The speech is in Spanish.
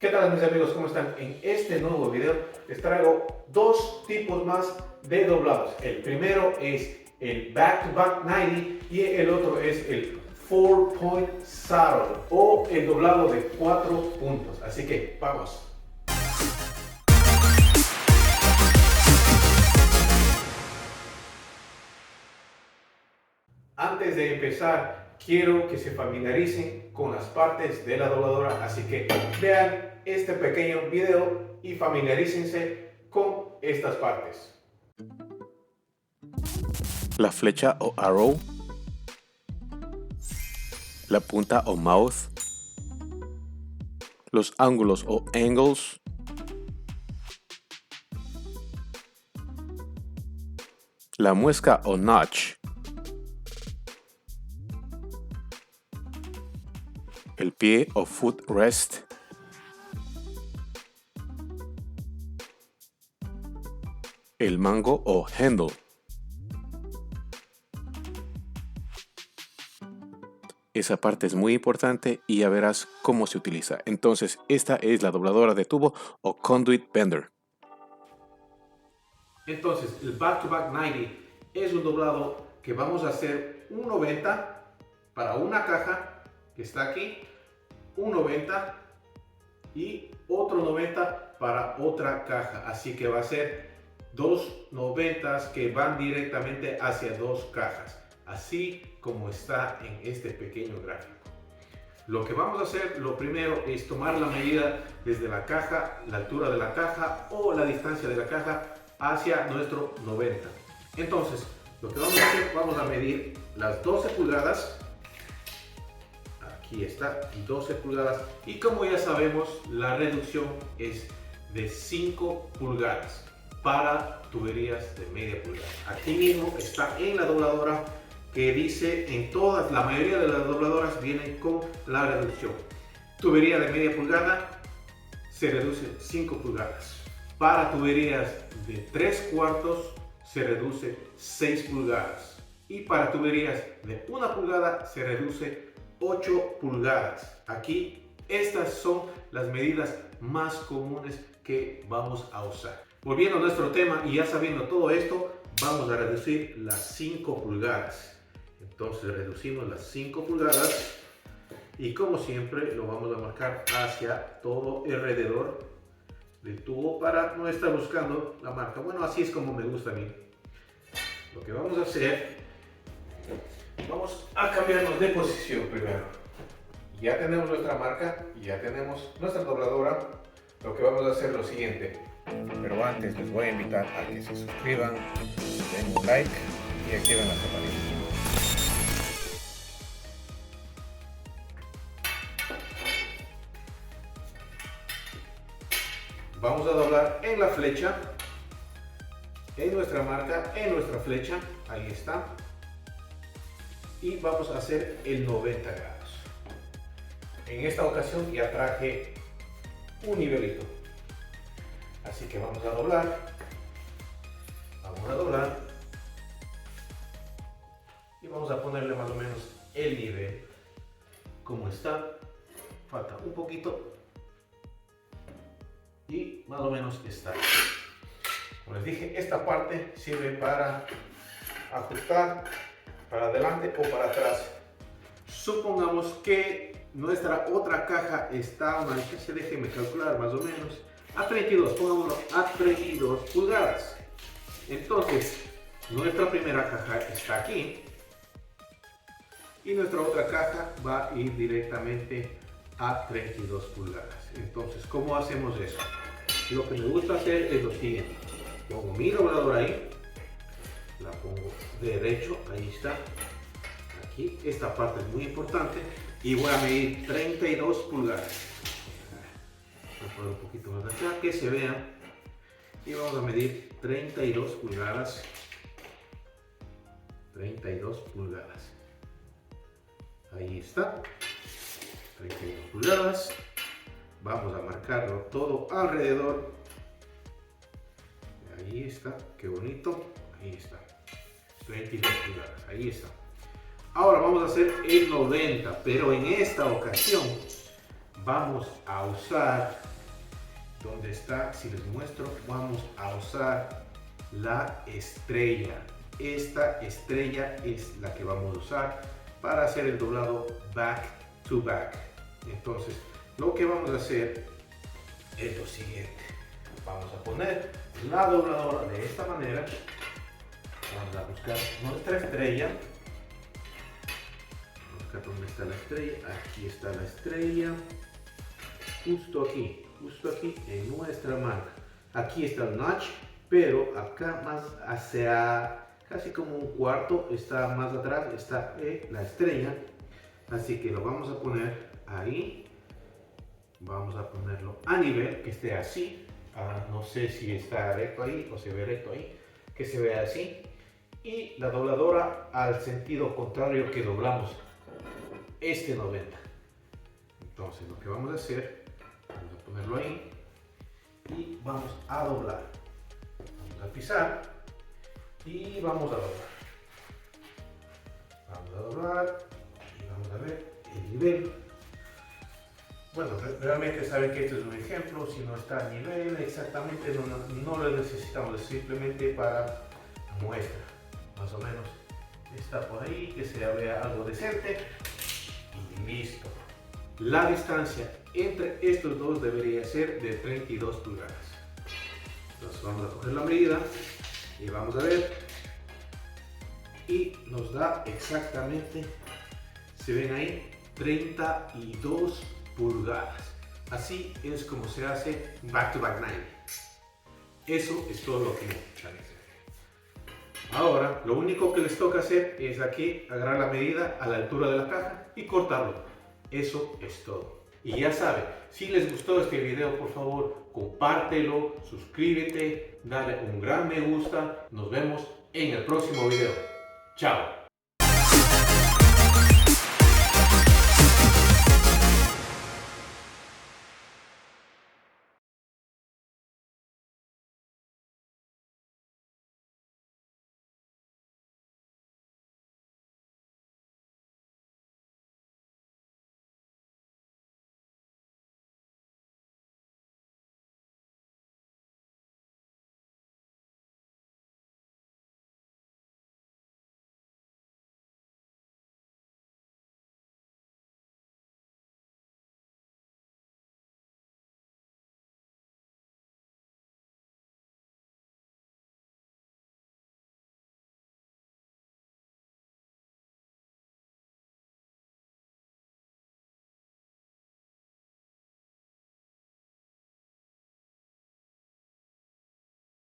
¿Qué tal mis amigos? ¿Cómo están? En este nuevo video les traigo dos tipos más de doblados. El primero es el back-to-back 90 y el otro es el 4-point saddle o el doblado de 4 puntos. Así que vamos. Antes de empezar, quiero que se familiaricen con las partes de la dobladora, así que vean este pequeño video y familiarícense con estas partes. La flecha o arrow, la punta o mouth, los ángulos o angles, la muesca o notch, el pie o foot rest, el mango o handle, esa parte es muy importante y ya verás cómo se utiliza. Entonces, esta es la dobladora de tubo o conduit bender. Entonces, el back-to-back 90 es un doblado que vamos a hacer un 90 para una caja que está aquí, un 90 y otro 90 para otra caja. Así que va a ser dos 90s que van directamente hacia dos cajas, así como está en este pequeño gráfico. Lo que vamos a hacer, lo primero es tomar la medida desde la caja, la altura de la caja o la distancia de la caja hacia nuestro 90. Entonces, lo que vamos a hacer, vamos a medir las 12 pulgadas. Aquí está, 12 pulgadas. Y como ya sabemos, la reducción es de 5 pulgadas para tuberías de media pulgada. Aquí mismo está en la dobladora que dice, en todas, la mayoría de las dobladoras vienen con la reducción. Tubería de media pulgada se reduce 5 pulgadas. Para tuberías de 3 cuartos se reduce 6 pulgadas. Y para tuberías de 1 pulgada se reduce 8 pulgadas. Aquí estas son las medidas más comunes que vamos a usar. Volviendo a nuestro tema y ya sabiendo todo esto, vamos a reducir las 5 pulgadas. Entonces reducimos las 5 pulgadas y como siempre lo vamos a marcar hacia todo alrededor del tubo para no estar buscando la marca. Bueno, así es como me gusta a mí. Lo que vamos a hacer, vamos a cambiarnos de posición primero. Ya tenemos nuestra marca, ya tenemos nuestra dobladora. Lo que vamos a hacer es lo siguiente. Pero antes les voy a invitar a que se suscriban, den un like y activen la campanita. Vamos a doblar en la flecha, en nuestra marca, en nuestra flecha, ahí está. Y vamos a hacer el 90 grados. En esta ocasión ya traje un nivelito. Así que vamos a doblar. Vamos a doblar. Y vamos a ponerle más o menos el nivel. Como está. Falta un poquito. Y más o menos está. Como les dije, esta parte sirve para ajustar para adelante o para atrás. Supongamos que nuestra otra caja está a una distancia, déjenme calcular más o menos, a 32, pongámoslo a 32 pulgadas. Entonces, nuestra primera caja está aquí y nuestra otra caja va a ir directamente a 32 pulgadas. Entonces, ¿cómo hacemos eso? Lo que me gusta hacer es lo siguiente. Pongo mi dobladora ahí, la pongo derecho, ahí está. Aquí, esta parte es muy importante y voy a medir 32 pulgadas. Voy a poner un poquito más acá, que se vean. Y vamos a medir 32 pulgadas. 32 pulgadas. Ahí está. 32 pulgadas. Vamos a marcarlo todo alrededor. Ahí está, qué bonito. Ahí está. 32 pulgadas, ahí está. Ahora vamos a hacer el 90, pero en esta ocasión vamos a usar donde está, si les muestro, vamos a usar la estrella. Esta estrella es la que vamos a usar para hacer el doblado back to back. Entonces, lo que vamos a hacer es lo siguiente. Vamos a poner la dobladora de esta manera. Vamos a buscar nuestra estrella. Buscar dónde está la estrella. Aquí está la estrella. Justo aquí en nuestra marca. Aquí está el notch, pero acá más hacia casi como un cuarto, está más atrás, está la estrella. Así que lo vamos a poner ahí. Vamos a ponerlo a nivel, que esté así. No sé si está recto ahí o se ve recto ahí, que se vea así. Y la dobladora al sentido contrario que doblamos este 90. Entonces lo que vamos a hacer, vamos a ponerlo ahí y vamos a doblar. Vamos a pisar y vamos a doblar. Vamos a doblar y vamos a ver el nivel. Bueno, realmente saben que este es un ejemplo. Si no está a nivel exactamente, no lo necesitamos, es simplemente para muestra. Más o menos está por ahí, que se vea algo decente y listo. La distancia entre estos dos debería ser de 32 pulgadas. Entonces vamos a coger la medida y vamos a ver, y nos da exactamente, se ven ahí, 32 pulgadas. Así es como se hace back to back 90. Eso es todo lo que necesitan hacer. Ahora lo único que les toca hacer es aquí agarrar la medida a la altura de la caja y cortarlo. Eso es todo. Y ya saben, si les gustó este video, por favor compártelo, suscríbete, dale un gran me gusta. Nos vemos en el próximo video. Chao.